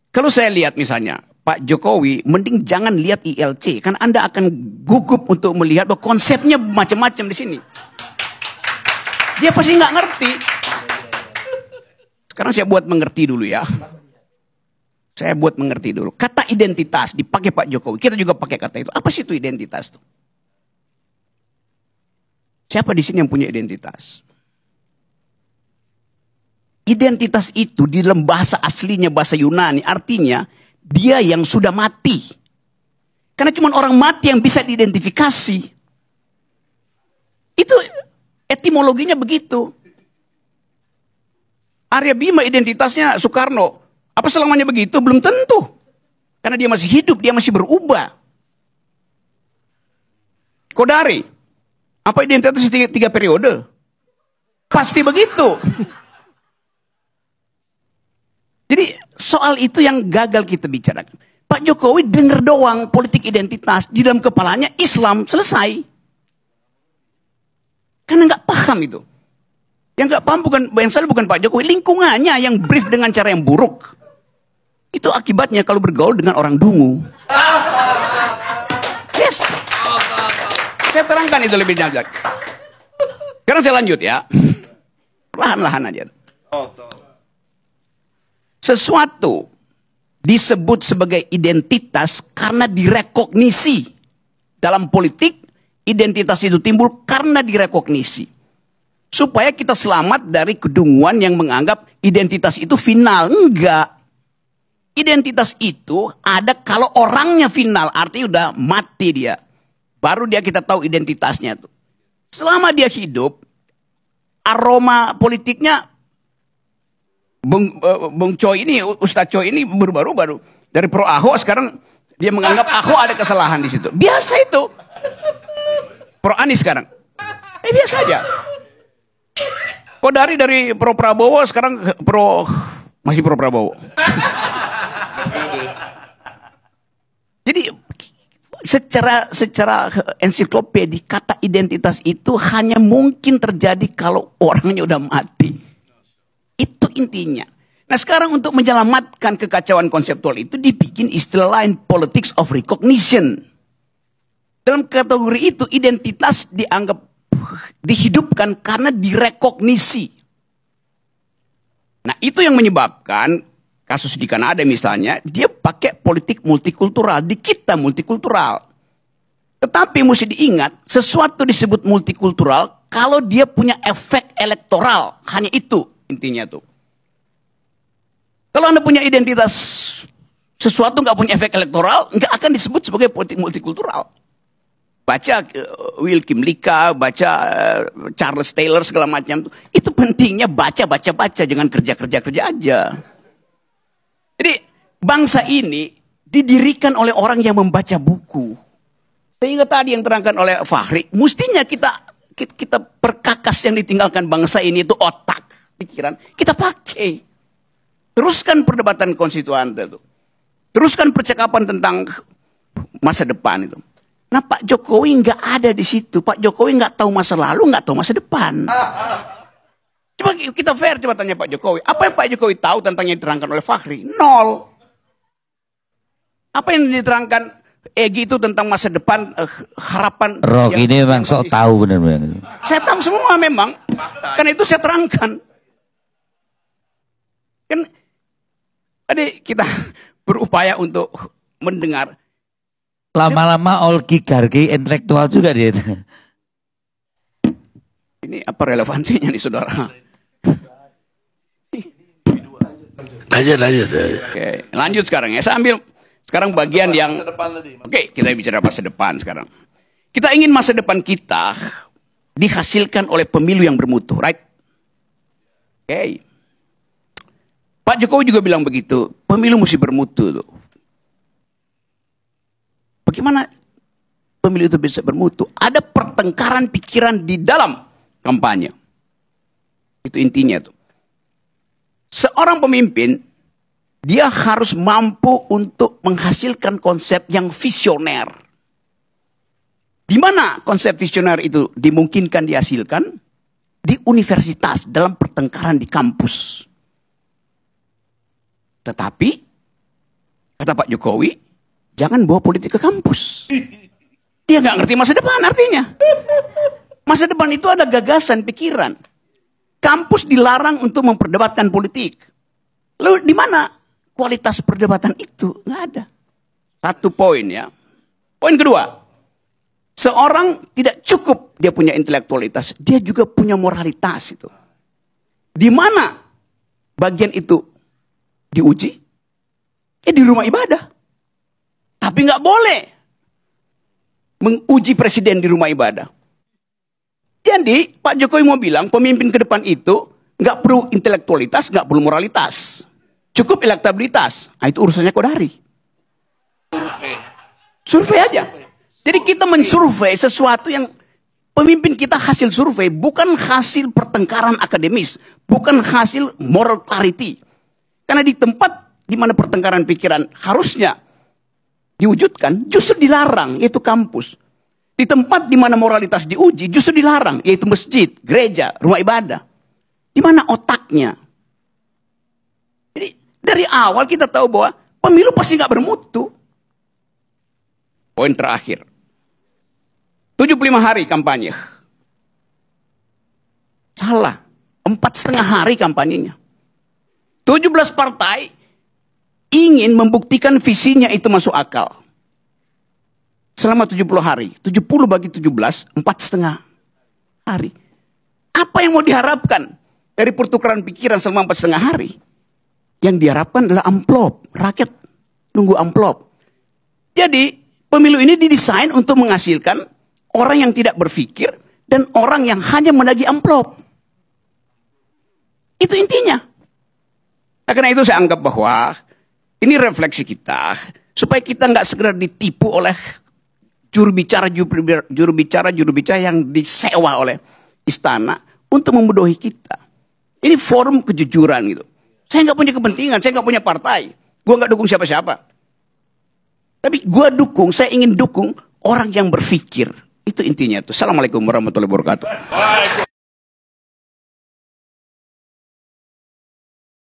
Kalau saya lihat misalnya, Pak Jokowi, mending jangan lihat ILC. Kan Anda akan gugup untuk melihat bahwa konsepnya macam-macam di sini. Dia pasti nggak ngerti. Sekarang saya buat mengerti dulu ya. Saya buat mengerti dulu. Kata identitas dipakai Pak Jokowi. Kita juga pakai kata itu. Apa sih itu identitas tuh? Siapa di sini yang punya identitas? Identitas itu di dalam bahasa aslinya, bahasa Yunani, artinya dia yang sudah mati. Karena cuma orang mati yang bisa diidentifikasi. Itu etimologinya begitu. Arya Bima identitasnya Soekarno. Apa selamanya begitu? Belum tentu. Karena dia masih hidup, dia masih berubah. Kodari. Apa identitas 3 periode? Pasti begitu. Jadi soal itu yang gagal kita bicarakan. Pak Jokowi dengar doang politik identitas. Di dalam kepalanya Islam, selesai. Karena nggak paham itu. Yang nggak paham yang salah bukan Pak Jokowi. Lingkungannya yang brief dengan cara yang buruk. Itu akibatnya kalau bergaul dengan orang dungu. Yes. Saya terangkan itu lebih jauh. Sekarang saya lanjut ya. Perlahan-lahan aja. Sesuatu disebut sebagai identitas karena direkognisi. Dalam politik, identitas itu timbul karena direkognisi. Supaya kita selamat dari kedunguan yang menganggap identitas itu final. Enggak. Identitas itu ada kalau orangnya final, artinya udah mati dia. Baru dia kita tahu identitasnya tuh. Selama dia hidup, aroma politiknya Bung Choi ini, Ustadz Choi ini baru-baru dari pro Ahok, sekarang dia menganggap Ahok ada kesalahan di situ. Biasa itu. Pro Anies sekarang. Biasa aja. Kok dari pro Prabowo sekarang masih pro Prabowo. Jadi secara ensiklopedia kata identitas itu hanya mungkin terjadi kalau orangnya udah mati. Itu intinya. Nah sekarang untuk menyelamatkan kekacauan konseptual itu dibikin istilah lain, politics of recognition. Dalam kategori itu identitas dianggap dihidupkan karena direkognisi. Nah itu yang menyebabkan kasus di Kanada misalnya, dia pakai politik multikultural, di kita multikultural. Tetapi mesti diingat, sesuatu disebut multikultural kalau dia punya efek elektoral, hanya itu intinya tuh. Kalau Anda punya identitas sesuatu nggak punya efek elektoral, nggak akan disebut sebagai politik multikultural. Baca Will Kim Lika, baca Charles Taylor segala macam itu pentingnya baca, jangan kerja aja. Jadi bangsa ini didirikan oleh orang yang membaca buku. Sehingga tadi yang terangkan oleh Fahri, mestinya kita perkakas yang ditinggalkan bangsa ini itu otak, pikiran, kita pakai. Teruskan perdebatan konstituan itu. Teruskan percakapan tentang masa depan itu. Nah Pak Jokowi nggak ada di situ. Pak Jokowi nggak tahu masa lalu, nggak tahu masa depan. Coba kita fair, coba tanya Pak Jokowi. Apa yang Pak Jokowi tahu tentang yang diterangkan oleh Fahri? Nol. Apa yang diterangkan Egy itu tentang masa depan, harapan. Rock ini memang sok tahu benar-benar. Saya tahu semua memang. Karena itu saya terangkan. Kan tadi kita berupaya untuk mendengar. Lama-lama oligarki intelektual juga dia. Ini apa relevansinya nih saudara? Lanjut. Oke, lanjut sekarang ya. Saya ambil sekarang bagian yang oke, kita bicara masa depan sekarang. Kita ingin masa depan kita dihasilkan oleh pemilu yang bermutu, right? Oke. Pak Jokowi juga bilang begitu, pemilu mesti bermutu tuh. Bagaimana pemilu itu bisa bermutu? Ada pertengkaran pikiran di dalam kampanye. Itu intinya tuh. Seorang pemimpin, dia harus mampu untuk menghasilkan konsep yang visioner. Di mana konsep visioner itu dimungkinkan dihasilkan? Di universitas, dalam pertengkaran di kampus. Tetapi, Kata Pak Jokowi, jangan bawa politik ke kampus. Dia nggak ngerti masa depan artinya. Masa depan itu ada gagasan, pikiran. Kampus dilarang untuk memperdebatkan politik. Lalu di mana kualitas perdebatan itu? Nggak ada. Satu poin ya. Poin kedua, seorang tidak cukup dia punya intelektualitas, dia juga punya moralitas itu. Di mana bagian itu diuji? Ya di rumah ibadah. Tapi nggak boleh menguji presiden di rumah ibadah. Jadi Pak Jokowi mau bilang pemimpin ke depan itu nggak perlu intelektualitas, nggak perlu moralitas, cukup elektabilitas. Nah, itu urusannya Kodari. Survei aja. Jadi kita mensurvei sesuatu yang pemimpin kita hasil survei, bukan hasil pertengkaran akademis, bukan hasil moral clarity. Karena di tempat di mana pertengkaran pikiran harusnya diwujudkan, justru dilarang, yaitu kampus. Di tempat di mana moralitas diuji, justru dilarang, yaitu masjid, gereja, rumah ibadah. Di mana otaknya? Jadi dari awal kita tahu bahwa pemilu pasti nggak bermutu. Poin terakhir. 75 hari kampanye. Salah. 4,5 hari kampanyenya. 17 partai ingin membuktikan visinya itu masuk akal. Selama 70 hari. 70 bagi 17, 4,5 hari. Apa yang mau diharapkan dari pertukaran pikiran selama 4,5 hari? Yang diharapkan adalah amplop. Rakyat nunggu amplop. Jadi pemilu ini didesain untuk menghasilkan orang yang tidak berpikir dan orang yang hanya menagih amplop. Itu intinya. Nah, karena itu saya anggap bahwa ini refleksi kita supaya kita nggak segera ditipu oleh juru bicara yang disewa oleh istana untuk membodohi kita. Ini forum kejujuran gitu. Saya nggak punya kepentingan, saya nggak punya partai, gue nggak dukung siapa-siapa. Tapi saya ingin dukung orang yang berpikir. Itu intinya tuh. Assalamualaikum warahmatullahi wabarakatuh.